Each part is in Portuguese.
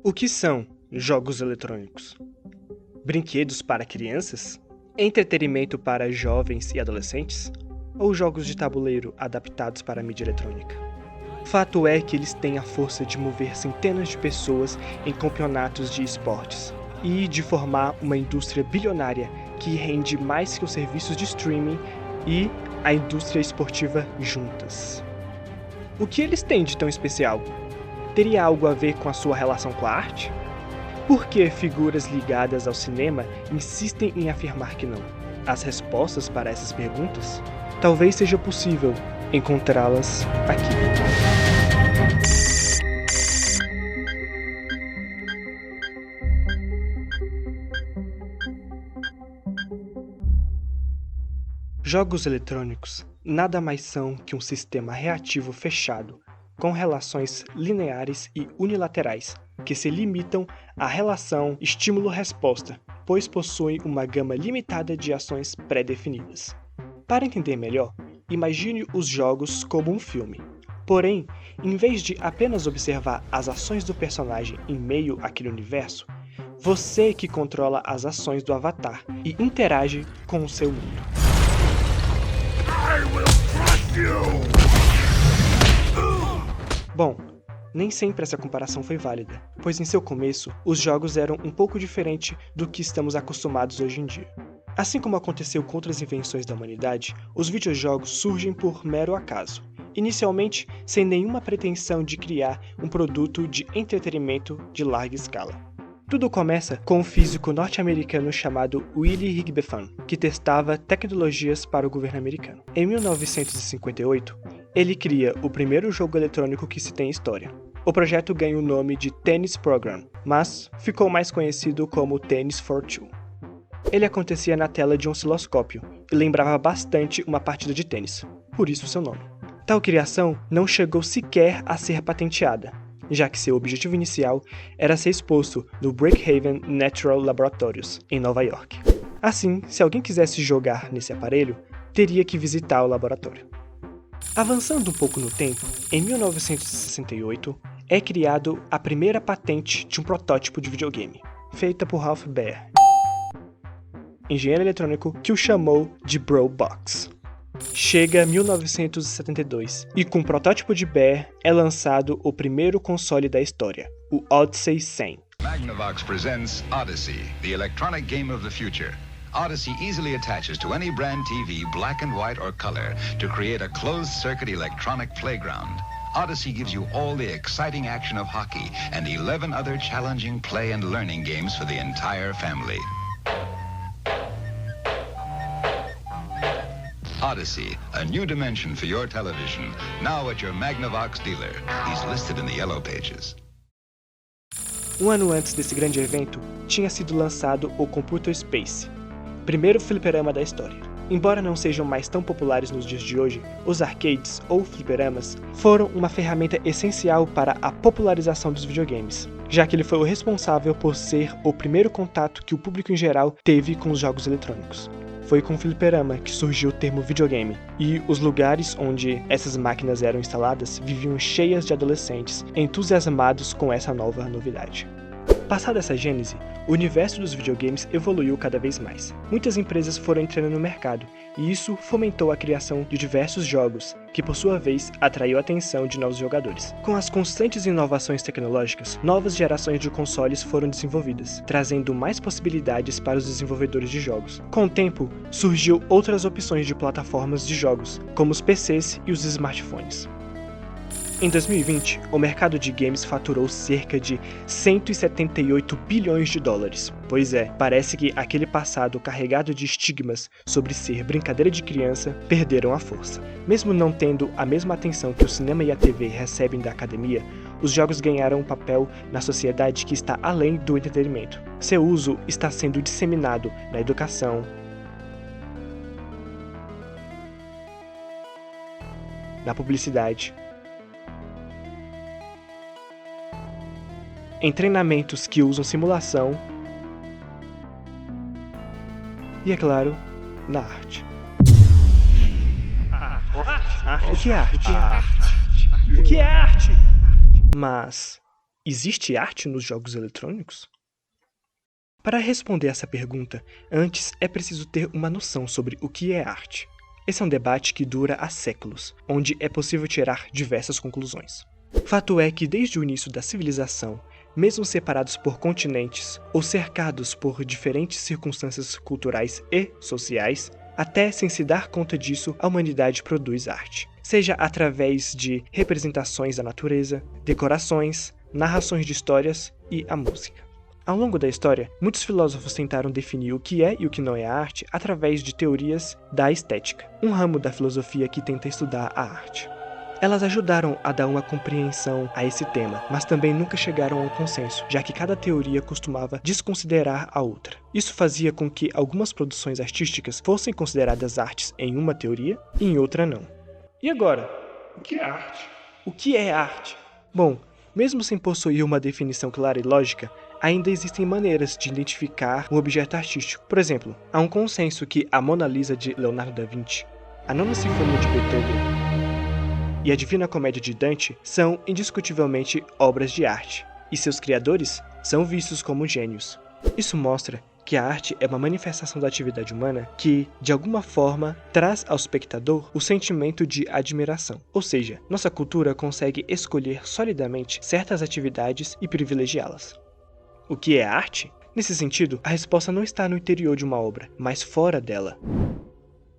O que são jogos eletrônicos? Brinquedos para crianças? Entretenimento para jovens e adolescentes? Ou jogos de tabuleiro adaptados para a mídia eletrônica? Fato é que eles têm a força de mover centenas de pessoas em campeonatos de esportes e de formar uma indústria bilionária que rende mais que os serviços de streaming e a indústria esportiva juntas. O que eles têm de tão especial? Teria algo a ver com a sua relação com a arte? Por que figuras ligadas ao cinema insistem em afirmar que não? As respostas para essas perguntas? Talvez seja possível encontrá-las aqui. Jogos eletrônicos nada mais são que um sistema reativo fechado, com relações lineares e unilaterais, que se limitam à relação estímulo-resposta, pois possuem uma gama limitada de ações pré-definidas. Para entender melhor, imagine os jogos como um filme. Porém, em vez de apenas observar as ações do personagem em meio àquele universo, você que controla as ações do avatar e interage com o seu mundo. Bom, nem sempre essa comparação foi válida, pois em seu começo, os jogos eram um pouco diferentes do que estamos acostumados hoje em dia. Assim como aconteceu com outras invenções da humanidade, os videojogos surgem por mero acaso, inicialmente sem nenhuma pretensão de criar um produto de entretenimento de larga escala. Tudo começa com um físico norte-americano chamado Willy Higbefan, que testava tecnologias para o governo americano. Em 1958, ele cria o primeiro jogo eletrônico que se tem história. O projeto ganha o nome de Tennis Program, mas ficou mais conhecido como Tennis for Two. Ele acontecia na tela de um osciloscópio e lembrava bastante uma partida de tênis, por isso seu nome. Tal criação não chegou sequer a ser patenteada, já que seu objetivo inicial era ser exposto no Brookhaven Natural Laboratories, em Nova York. Assim, se alguém quisesse jogar nesse aparelho, teria que visitar o laboratório. Avançando um pouco no tempo, em 1968, é criado a primeira patente de um protótipo de videogame, feita por Ralph Baer, engenheiro eletrônico que o chamou de Bro Box. Chega 1972 e com o protótipo de Baer é lançado o primeiro console da história, o Odyssey 100. Magnavox presents Odyssey, the electronic game of the future. Odyssey easily attaches to any brand TV, black and white or color, to create a closed-circuit electronic playground. Odyssey gives you all the exciting action of hockey and 11 other challenging play and learning games for the entire family. Odyssey, a new dimension for your television, now at your Magnavox dealer. He's listed in the yellow pages. Um ano antes desse grande evento, tinha sido lançado o Computer Space, primeiro fliperama da história. Embora não sejam mais tão populares nos dias de hoje, os arcades ou fliperamas foram uma ferramenta essencial para a popularização dos videogames, já que ele foi o responsável por ser o primeiro contato que o público em geral teve com os jogos eletrônicos. Foi com o fliperama que surgiu o termo videogame, e os lugares onde essas máquinas eram instaladas viviam cheias de adolescentes entusiasmados com essa nova novidade. Passada essa gênese, o universo dos videogames evoluiu cada vez mais. Muitas empresas foram entrando no mercado, e isso fomentou a criação de diversos jogos, que por sua vez atraiu a atenção de novos jogadores. Com as constantes inovações tecnológicas, novas gerações de consoles foram desenvolvidas, trazendo mais possibilidades para os desenvolvedores de jogos. Com o tempo, surgiu outras opções de plataformas de jogos, como os PCs e os smartphones. Em 2020, o mercado de games faturou cerca de 178 bilhões de dólares. Pois é, parece que aquele passado carregado de estigmas sobre ser brincadeira de criança perderam a força. Mesmo não tendo a mesma atenção que o cinema e a TV recebem da academia, os jogos ganharam um papel na sociedade que está além do entretenimento. Seu uso está sendo disseminado na educação, na publicidade, em treinamentos que usam simulação e, é claro, na arte. O que é arte? O que é arte? Mas Existe arte nos jogos eletrônicos? Para responder essa pergunta, antes é preciso ter uma noção sobre o que é arte. Esse é um debate que dura há séculos, onde é possível tirar diversas conclusões. Fato é que desde o início da civilização, mesmo separados por continentes ou cercados por diferentes circunstâncias culturais e sociais, até sem se dar conta disso, a humanidade produz arte. Seja através de representações da natureza, decorações, narrações de histórias e a música. Ao longo da história, muitos filósofos tentaram definir o que é e o que não é arte através de teorias da estética, um ramo da filosofia que tenta estudar a arte. Elas ajudaram a dar uma compreensão a esse tema, mas também nunca chegaram a um consenso, já que cada teoria costumava desconsiderar a outra. Isso fazia com que algumas produções artísticas fossem consideradas artes em uma teoria e em outra não. E agora, o que é arte? O que é arte? Bom, mesmo sem possuir uma definição clara e lógica, ainda existem maneiras de identificar um objeto artístico. Por exemplo, há um consenso que a Mona Lisa de Leonardo da Vinci, a Nona Sinfonia de Beethoven e a Divina Comédia de Dante são indiscutivelmente obras de arte, e seus criadores são vistos como gênios. Isso mostra que a arte é uma manifestação da atividade humana que, de alguma forma, traz ao espectador o sentimento de admiração. Ou seja, nossa cultura consegue escolher solidamente certas atividades e privilegiá-las. O que é arte? Nesse sentido, a resposta não está no interior de uma obra, mas fora dela.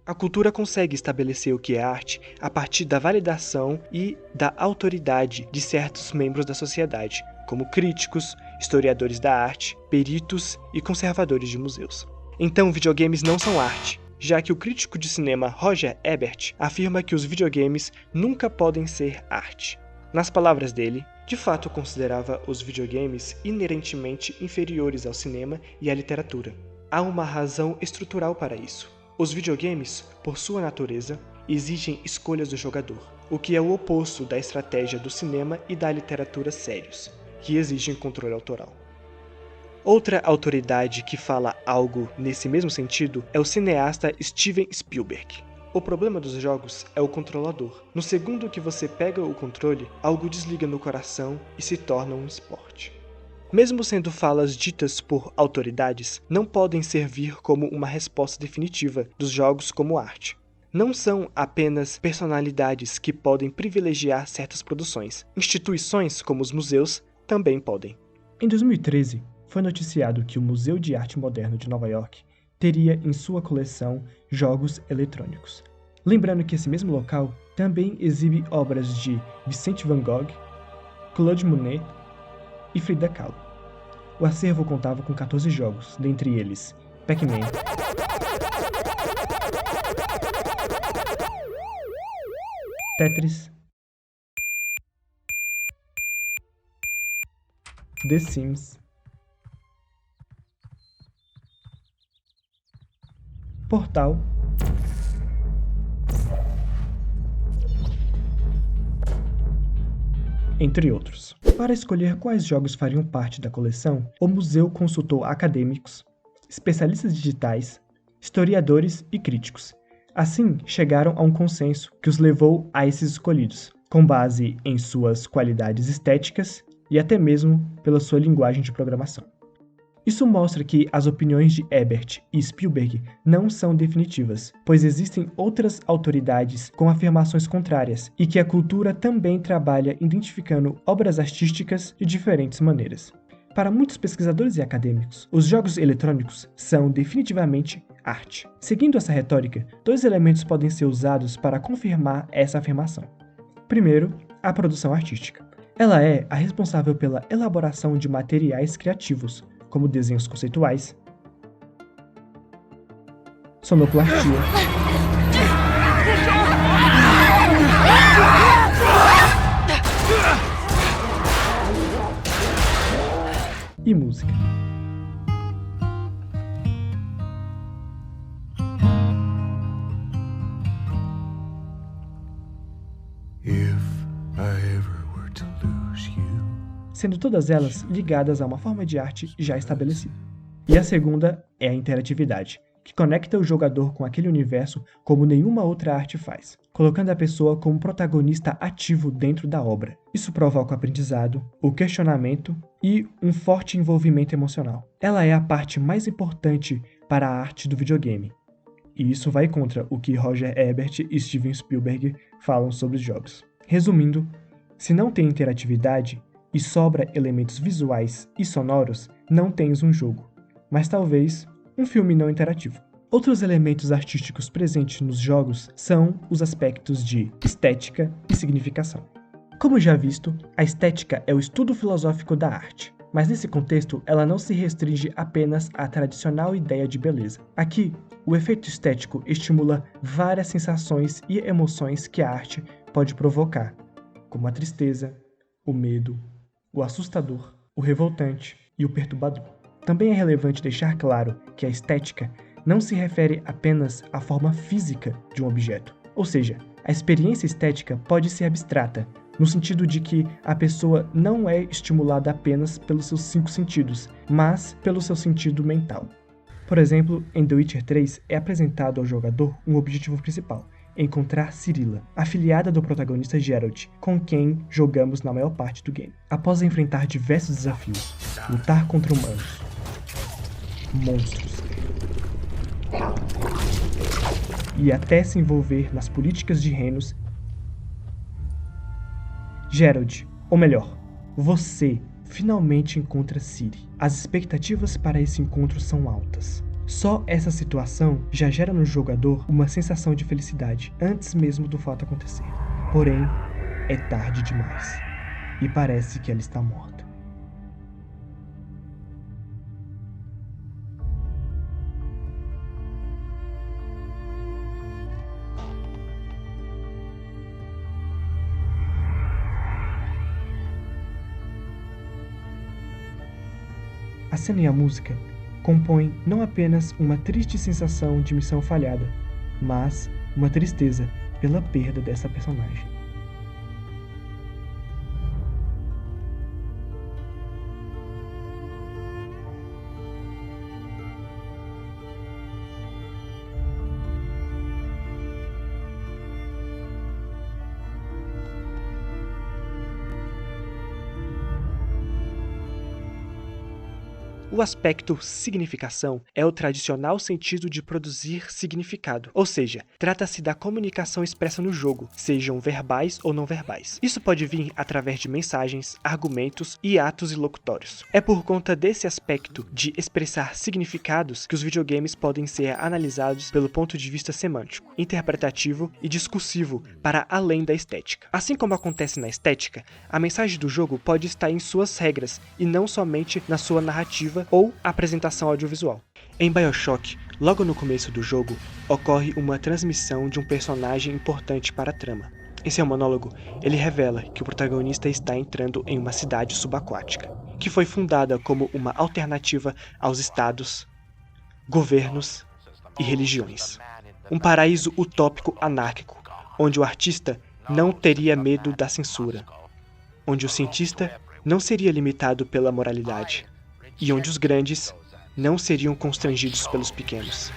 A cultura consegue estabelecer o que é arte a partir da validação e da autoridade de certos membros da sociedade, como críticos, historiadores da arte, peritos e conservadores de museus. Então, videogames não são arte, já que o crítico de cinema Roger Ebert afirma que os videogames nunca podem ser arte. Nas palavras dele, de fato considerava os videogames inerentemente inferiores ao cinema e à literatura. Há uma razão estrutural para isso. Os videogames, por sua natureza, exigem escolhas do jogador, o que é o oposto da estratégia do cinema e da literatura sérios, que exigem controle autoral. Outra autoridade que fala algo nesse mesmo sentido é o cineasta Steven Spielberg. O problema dos jogos é o controlador. No segundo que você pega o controle, algo desliga no coração e se torna um esporte. Mesmo sendo falas ditas por autoridades, não podem servir como uma resposta definitiva dos jogos como arte. Não são apenas personalidades que podem privilegiar certas produções. Instituições, como os museus, também podem. Em 2013, foi noticiado que o Museu de Arte Moderna de Nova York teria em sua coleção jogos eletrônicos. Lembrando que esse mesmo local também exibe obras de Vicente Van Gogh, Claude Monet e Frida Kahlo. O acervo contava com 14 jogos, dentre eles Pac-Man, Tetris, The Sims, Portal, entre outros. Para escolher quais jogos fariam parte da coleção, o museu consultou acadêmicos, especialistas digitais, historiadores e críticos. Assim, chegaram a um consenso que os levou a esses escolhidos, com base em suas qualidades estéticas e até mesmo pela sua linguagem de programação. Isso mostra que as opiniões de Ebert e Spielberg não são definitivas, pois existem outras autoridades com afirmações contrárias e que a cultura também trabalha identificando obras artísticas de diferentes maneiras. Para muitos pesquisadores e acadêmicos, os jogos eletrônicos são definitivamente arte. Seguindo essa retórica, 2 elementos podem ser usados para confirmar essa afirmação. Primeiro, a produção artística. Ela é a responsável pela elaboração de materiais criativos, como desenhos conceituais, sonoplastia, e música. Sendo todas elas ligadas a uma forma de arte já estabelecida. E a segunda é a interatividade, que conecta o jogador com aquele universo como nenhuma outra arte faz, colocando a pessoa como protagonista ativo dentro da obra. Isso provoca o aprendizado, o questionamento e um forte envolvimento emocional. Ela é a parte mais importante para a arte do videogame. E isso vai contra o que Roger Ebert e Steven Spielberg falam sobre os jogos. Resumindo, se não tem interatividade e sobra elementos visuais e sonoros, não tens um jogo, mas talvez um filme não interativo. Outros elementos artísticos presentes nos jogos são os aspectos de estética e significação. Como já visto, a estética é o estudo filosófico da arte, mas nesse contexto ela não se restringe apenas à tradicional ideia de beleza. Aqui, o efeito estético estimula várias sensações e emoções que a arte pode provocar, como a tristeza, o medo, o assustador, o revoltante e o perturbador. Também é relevante deixar claro que a estética não se refere apenas à forma física de um objeto. Ou seja, a experiência estética pode ser abstrata, no sentido de que a pessoa não é estimulada apenas pelos seus 5 sentidos, mas pelo seu sentido mental. Por exemplo, em The Witcher 3 é apresentado ao jogador um objetivo principal: encontrar Cirilla, afilhada do protagonista Geralt, com quem jogamos na maior parte do game. Após enfrentar diversos desafios, lutar contra humanos, monstros, e até se envolver nas políticas de reinos, Geralt, ou melhor, você finalmente encontra Ciri. As expectativas para esse encontro são altas. Só essa situação já gera no jogador uma sensação de felicidade antes mesmo do fato acontecer. Porém, é tarde demais e parece que ela está morta. A cena e a música compõem não apenas uma triste sensação de missão falhada, mas uma tristeza pela perda dessa personagem. O aspecto significação é o tradicional sentido de produzir significado, ou seja, trata-se da comunicação expressa no jogo, sejam verbais ou não verbais. Isso pode vir através de mensagens, argumentos e atos ilocutórios. É por conta desse aspecto de expressar significados que os videogames podem ser analisados pelo ponto de vista semântico, interpretativo e discursivo para além da estética. Assim como acontece na estética, a mensagem do jogo pode estar em suas regras e não somente na sua narrativa ou apresentação audiovisual. Em BioShock, logo no começo do jogo, ocorre uma transmissão de um personagem importante para a trama. Em seu monólogo, ele revela que o protagonista está entrando em uma cidade subaquática, que foi fundada como uma alternativa aos estados, governos e religiões. Um paraíso utópico anárquico, onde o artista não teria medo da censura, onde o cientista não seria limitado pela moralidade, e onde os grandes não seriam constrangidos pelos pequenos.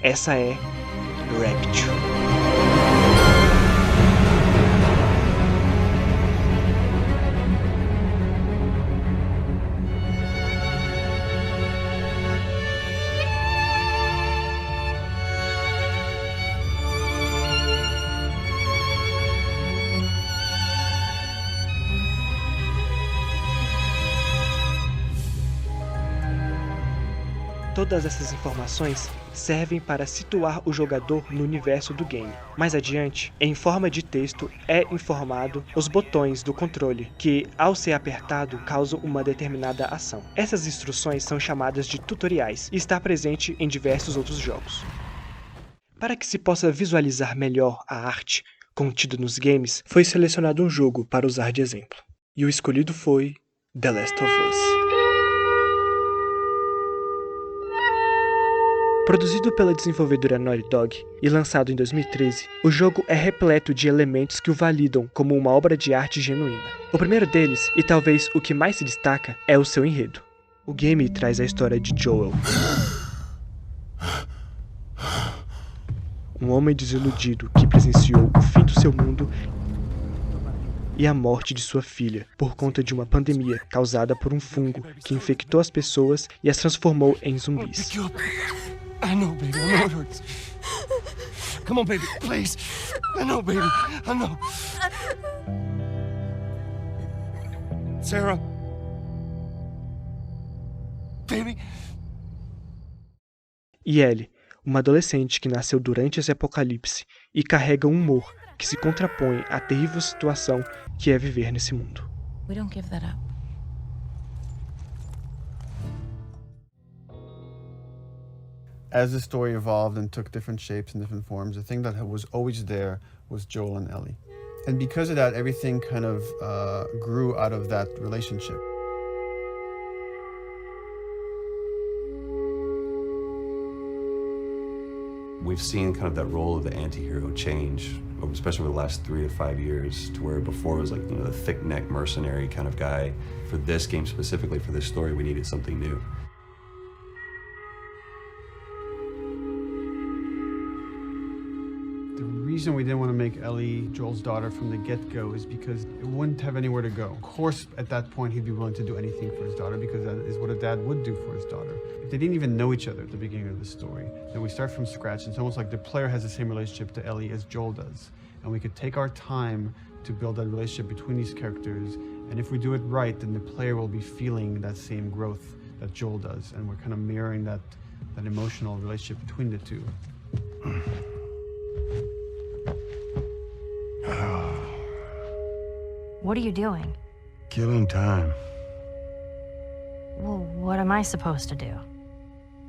Essa é Rapture. Todas essas informações servem para situar o jogador no universo do game. Mais adiante, em forma de texto, é informado os botões do controle, que, ao ser apertado, causam uma determinada ação. Essas instruções são chamadas de tutoriais e está presente em diversos outros jogos. Para que se possa visualizar melhor a arte contida nos games, foi selecionado um jogo para usar de exemplo. E o escolhido foi The Last of Us. Produzido pela desenvolvedora Naughty Dog e lançado em 2013, o jogo é repleto de elementos que o validam como uma obra de arte genuína. O primeiro deles, e talvez o que mais se destaca, é o seu enredo. O game traz a história de Joel, um homem desiludido que presenciou o fim do seu mundo e a morte de sua filha por conta de uma pandemia causada por um fungo que infectou as pessoas e as transformou em zumbis. I know, baby. I know it hurts. Come on, baby, please. I know, baby. I know. Sarah. Baby. E Ellie, uma adolescente que nasceu durante esse apocalipse e carrega um humor que se contrapõe à terrível situação que é viver nesse mundo. We don't give that up. As the story evolved and took different shapes and different forms, the thing that was always there was Joel and Ellie. And because of that, everything kind of grew out of that relationship. We've seen kind of that role of the anti-hero change, especially over the last 3 to 5 years, to where before it was like, the thick-neck mercenary kind of guy. For this game specifically, for this story, we needed something new. The reason we didn't want to make Ellie Joel's daughter from the get-go is because it wouldn't have anywhere to go. Of course, at that point, he'd be willing to do anything for his daughter because that is what a dad would do for his daughter. If they didn't even know each other at the beginning of the story, then we start from scratch. It's almost like the player has the same relationship to Ellie as Joel does. And we could take our time to build that relationship between these characters. And if we do it right, then the player will be feeling that same growth that Joel does. And we're kind of mirroring that emotional relationship between the two. What are you doing? Killing time. Well, what am I supposed to do?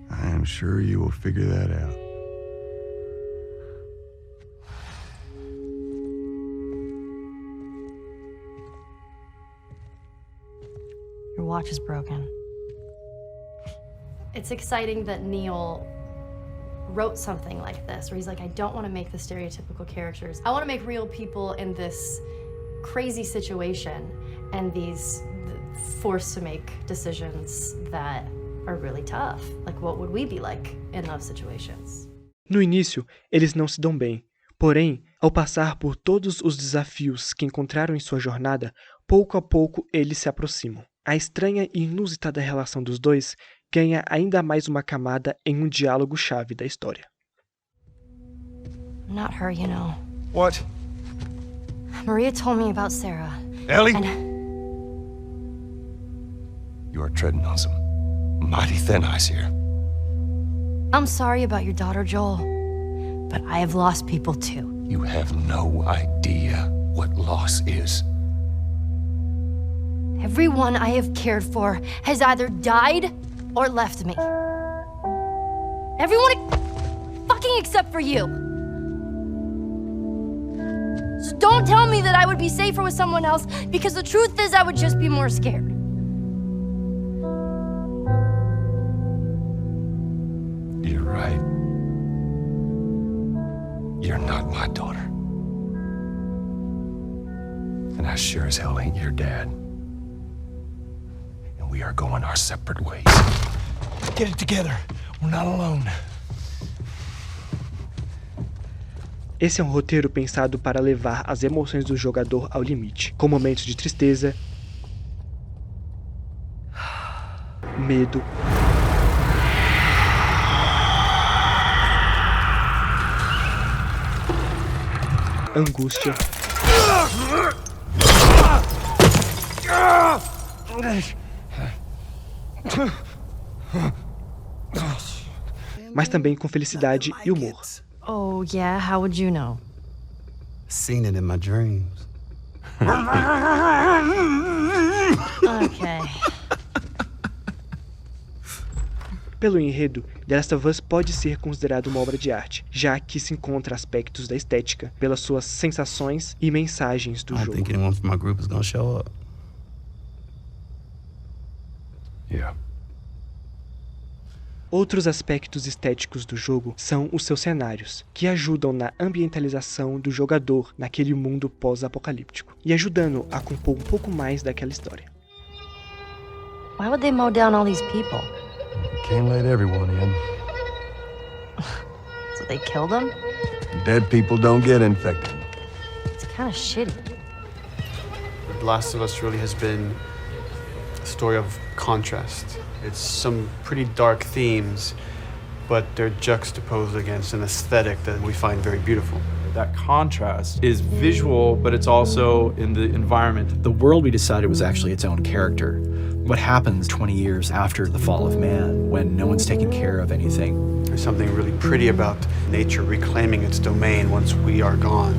I am sure you will figure that out. Your watch is broken. It's exciting that Neil wrote something like this, where he's like, I don't want to make the stereotypical characters. I want to make real people in this crazy situation and these forced to make decisions that are really tough. Like, what would we be like in those situations? No início, eles não se dão bem. Porém, ao passar por todos os desafios que encontraram em sua jornada, pouco a pouco eles se aproximam. A estranha e inusitada relação dos dois ganha ainda mais uma camada em um diálogo-chave da história. Not her, you know. What? Maria told me about Sarah. Ellie? And You are treading on some mighty thin ice here. I'm sorry about your daughter, Joel, but I have lost people too. You have no idea what loss is. Everyone I have cared for has either died or left me. Everyone fucking except for you. So don't tell me that I would be safer with someone else, because the truth is I would just be more scared. You're right. You're not my daughter. And I sure as hell ain't your dad. And we are going our separate ways. Get it together. We're not alone. Esse é um roteiro pensado para levar as emoções do jogador ao limite, com momentos de tristeza, medo, angústia mas também com felicidade e humor. Oh, yeah? How would you know? Seen it in my dreams. Okay. Pelo enredo, The Last of Us pode ser considerado uma obra de arte, já que se encontra aspectos da estética, pelas suas sensações e mensagens do I don't jogo. think anyone from my group is gonna show up. Yeah. Outros aspectos estéticos do jogo são os seus cenários, que ajudam na ambientalização do jogador naquele mundo pós-apocalíptico, e ajudando a compor um pouco mais daquela história. Why would they mow down all these people? Can't let everyone in. So they killed them? Dead people don't get infected. It's kind of shitty. The Last of Us really has been a story of contrast. It's some pretty dark themes, but they're juxtaposed against an aesthetic that we find very beautiful. That contrast is visual, but it's also in the environment. The world we decided was actually its own character. What happens 20 years after the fall of man when no one's taking care of anything? There's something really pretty about nature reclaiming its domain once we are gone.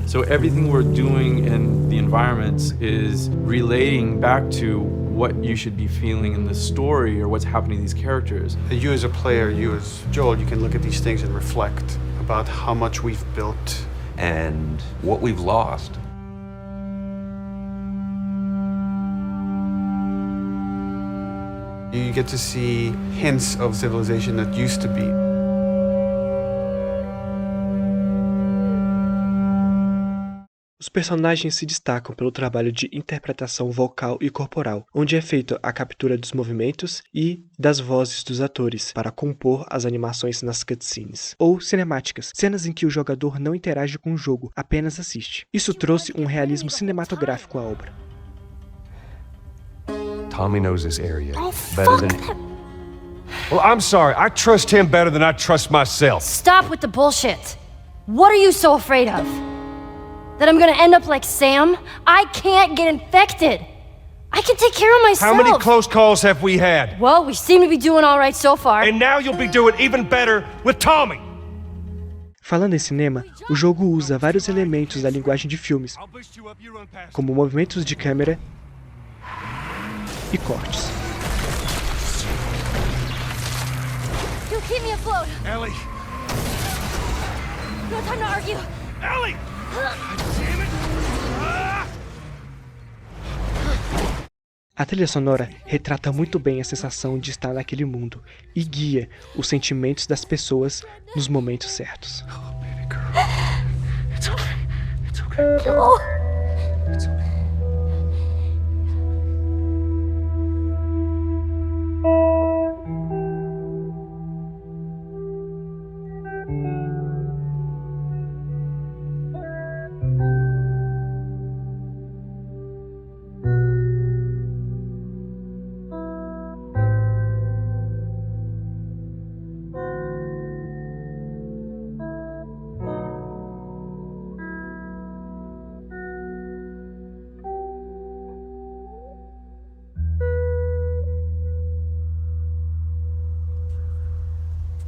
So everything we're doing in the environments is relating back to what you should be feeling in the story or what's happening to these characters. You as a player, you as Joel, you can look at these things and reflect about how much we've built. And what we've lost. You get to see hints of civilization that used to be. Os personagens se destacam pelo trabalho de interpretação vocal e corporal, onde é feita a captura dos movimentos e das vozes dos atores para compor as animações nas cutscenes, ou cinemáticas, cenas em que o jogador não interage com o jogo, apenas assiste. Isso trouxe um realismo cinematográfico à obra. Tommy knows this area better than... Well, I'm sorry. I trust him better than I trust myself. Stop with the bullshit. What are you so afraid of? That I'm gonna end up like Sam? I can't get infected. I can take care of myself. How many close calls have we had? Well, we seem to be doing all right so far. And now you'll be doing even better with Tommy. Falando em cinema, o jogo usa vários elementos da linguagem de filmes, como movimentos de câmera e cortes. You keep me afloat. Ellie! No time to argue. Ellie! Damn it! A trilha sonora retrata muito bem a sensação de estar naquele mundo e guia os sentimentos das pessoas nos momentos certos. Oh, baby girl. It's okay. It's okay. No. It's okay.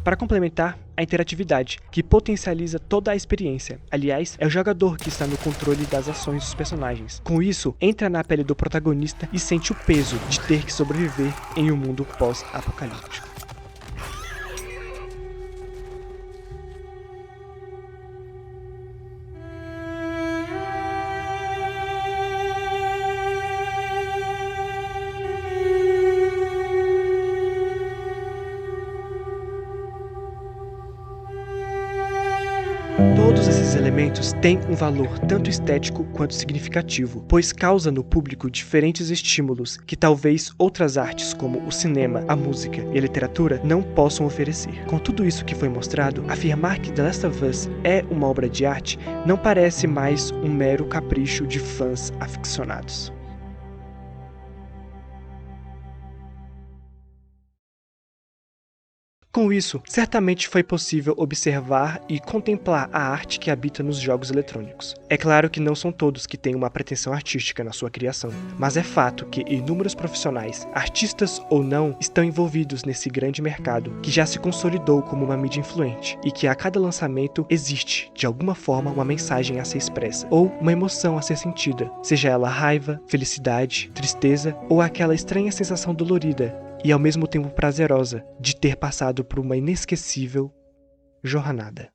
Para complementar, a interatividade, que potencializa toda a experiência. Aliás, é o jogador que está no controle das ações dos personagens. Com isso, entra na pele do protagonista e sente o peso de ter que sobreviver em um mundo pós-apocalíptico. Todos esses elementos têm um valor tanto estético quanto significativo, pois causa no público diferentes estímulos que talvez outras artes como o cinema, a música e a literatura não possam oferecer. Com tudo isso que foi mostrado, afirmar que The Last of Us é uma obra de arte não parece mais um mero capricho de fãs aficionados. Com isso, certamente foi possível observar e contemplar a arte que habita nos jogos eletrônicos. É claro que não são todos que têm uma pretensão artística na sua criação, mas é fato que inúmeros profissionais, artistas ou não, estão envolvidos nesse grande mercado que já se consolidou como uma mídia influente e que a cada lançamento existe, de alguma forma, uma mensagem a ser expressa ou uma emoção a ser sentida, seja ela raiva, felicidade, tristeza ou aquela estranha sensação dolorida e ao mesmo tempo prazerosa de ter passado por uma inesquecível jornada.